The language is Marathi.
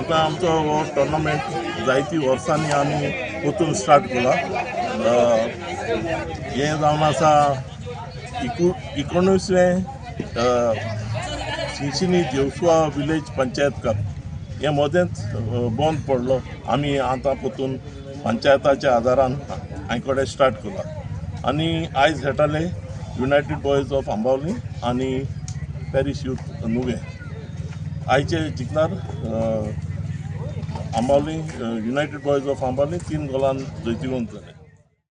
आता आमचो हो टोर्नामेंट जायती वर्सांनी आमी वचून स्टार्ट केला. हे जावन आसा 19वें शिंशिनी देवस्वा विलेज पंचायत कप. हे मदेंच बंद पडलो. आमी आतां परतून पंचायताच्या आदारान हांचे स्टार्ट केला. आनी आयज खेळटाले युनायटेड बॉयज ऑफ आंबावली आनी पॅरिश यूथ नुवें. आयचे जिखणार Ambavali united boys of Ambavali 3 गोलान जैतिवंत जाले.